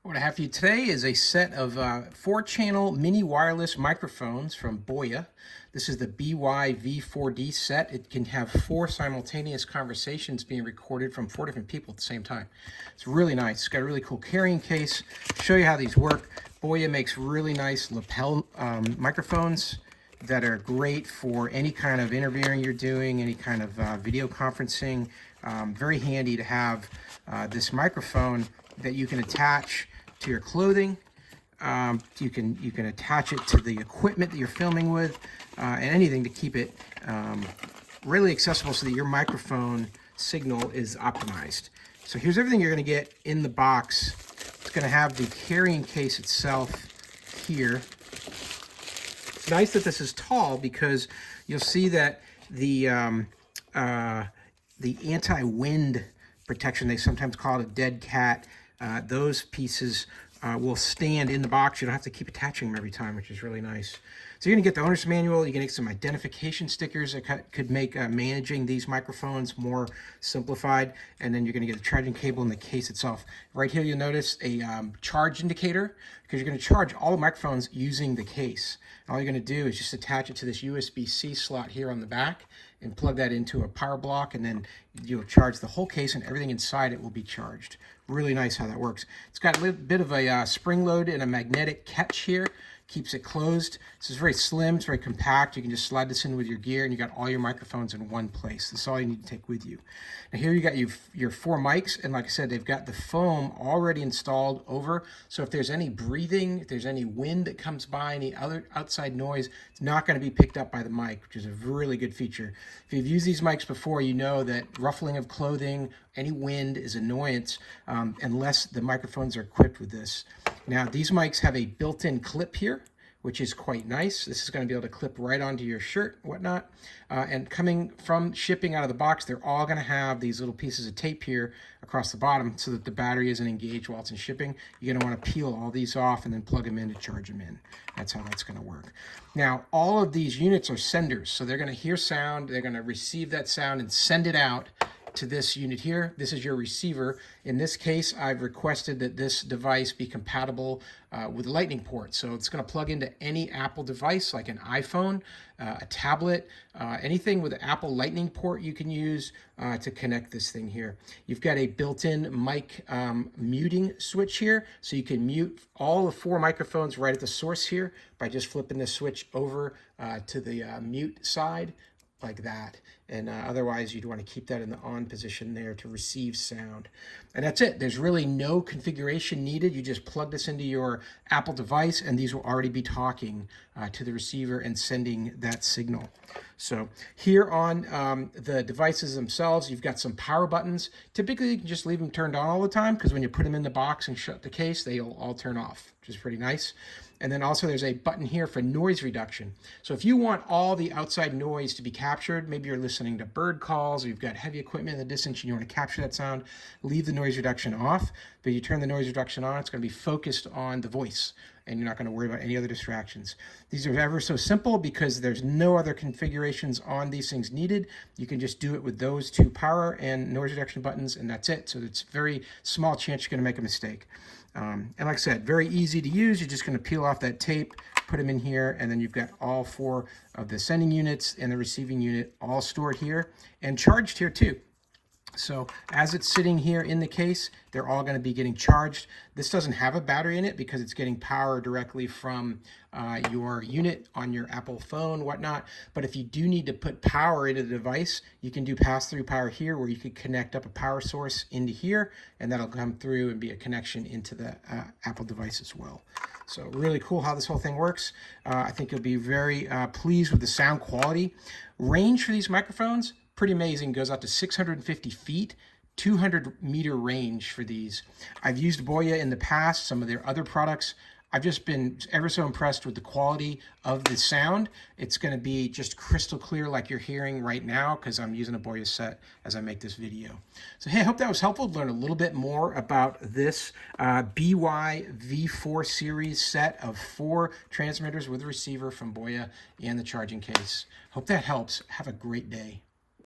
What I have for you today is a set of 4-channel mini wireless microphones from BOYA. This is the BY-V4D set. It can have 4 simultaneous conversations being recorded from 4 different people at the same time. It's really nice. It's got a really cool carrying case. Show you how these work. BOYA makes really nice lapel microphones that are great for any kind of interviewing you're doing, any kind of video conferencing. Very handy to have this microphone that you can attach to your clothing. You can attach it to the equipment that you're filming with, and anything to keep it really accessible so that your microphone signal is optimized. So here's everything you're going to get in the box. It's going to have the carrying case itself here. It's nice that this is tall because you'll see that the anti-wind protection, they sometimes call it a dead cat, those pieces will stand in the box. You don't have to keep attaching them every time, which is really nice. So you're going to get the owner's manual. You can get some identification stickers that could make managing these microphones more simplified. And then you're going to get a charging cable in the case itself. Right here you'll notice a charge indicator, because you're going to charge all the microphones using the case. And all you're going to do is just attach it to this USB-C slot here on the back and plug that into a power block, and then you'll charge the whole case and everything inside it will be charged. Really nice how that works. It's got a little bit of a spring load and a magnetic catch here. Keeps it closed. This is very slim, it's very compact. You can just slide this in with your gear and you got all your microphones in one place. That's all you need to take with you. Now here you got your 4 mics, and like I said, they've got the foam already installed over. So if there's any breathing, if there's any wind that comes by, any other outside noise, it's not going to be picked up by the mic, which is a really good feature. If you've used these mics before, you know that ruffling of clothing, any wind is annoyance unless the microphones are equipped with this. Now, these mics have a built-in clip here, which is quite nice. This is going to be able to clip right onto your shirt, whatnot. And coming from shipping out of the box, they're all going to have these little pieces of tape here across the bottom so that the battery isn't engaged while it's in shipping. You're going to want to peel all these off and then plug them in to charge them in. That's how that's going to work. Now, all of these units are senders, so they're going to hear sound, they're going to receive that sound and send it out to this unit here. This is your receiver. In this case, I've requested that this device be compatible with a Lightning port. So it's going to plug into any Apple device, like an iPhone, a tablet, anything with an Apple Lightning port you can use to connect this thing here. You've got a built-in mic muting switch here, so you can mute all the 4 microphones right at the source here by just flipping the switch over to the mute side, like that. And otherwise you'd want to keep that in the on position there to receive sound. And that's it. There's really no configuration needed. You just plug this into your Apple device and these will already be talking to the receiver and sending that signal. So here on the devices themselves, you've got some power buttons. Typically you can just leave them turned on all the time, because when you put them in the box and shut the case, they'll all turn off, which is pretty nice. And then also there's a button here for noise reduction. So if you want all the outside noise to be captured, maybe you're listening to bird calls, or you've got heavy equipment in the distance and you want to capture that sound, leave the noise reduction off. But you turn the noise reduction on, it's going to be focused on the voice, and you're not going to worry about any other distractions. These are ever so simple because there's no other configurations on these things needed. You can just do it with those 2 power and noise reduction buttons, and that's it. So it's very small chance you're going to make a mistake. And like I said, very easy to use. You're just going to peel off that tape, put them in here, and then you've got all 4 of the sending units and the receiving unit all stored here and charged here too. So as it's sitting here in the case, they're all going to be getting charged. This doesn't have a battery in it because it's getting power directly from your unit on your Apple phone, whatnot. But if you do need to put power into the device, you can do pass-through power here, where you could connect up a power source into here, and that'll come through and be a connection into the Apple device as well. So really cool how this whole thing works. I think you'll be very pleased with the sound quality. Range for these microphones, pretty amazing. Goes out to 650 feet, 200-meter range for these. I've used BOYA in the past, some of their other products. I've just been ever so impressed with the quality of the sound. It's going to be just crystal clear like you're hearing right now, because I'm using a BOYA set as I make this video. So hey, I hope that was helpful to learn a little bit more about this BY-V4 series set of 4 transmitters with a receiver from BOYA and the charging case. Hope that helps. Have a great day.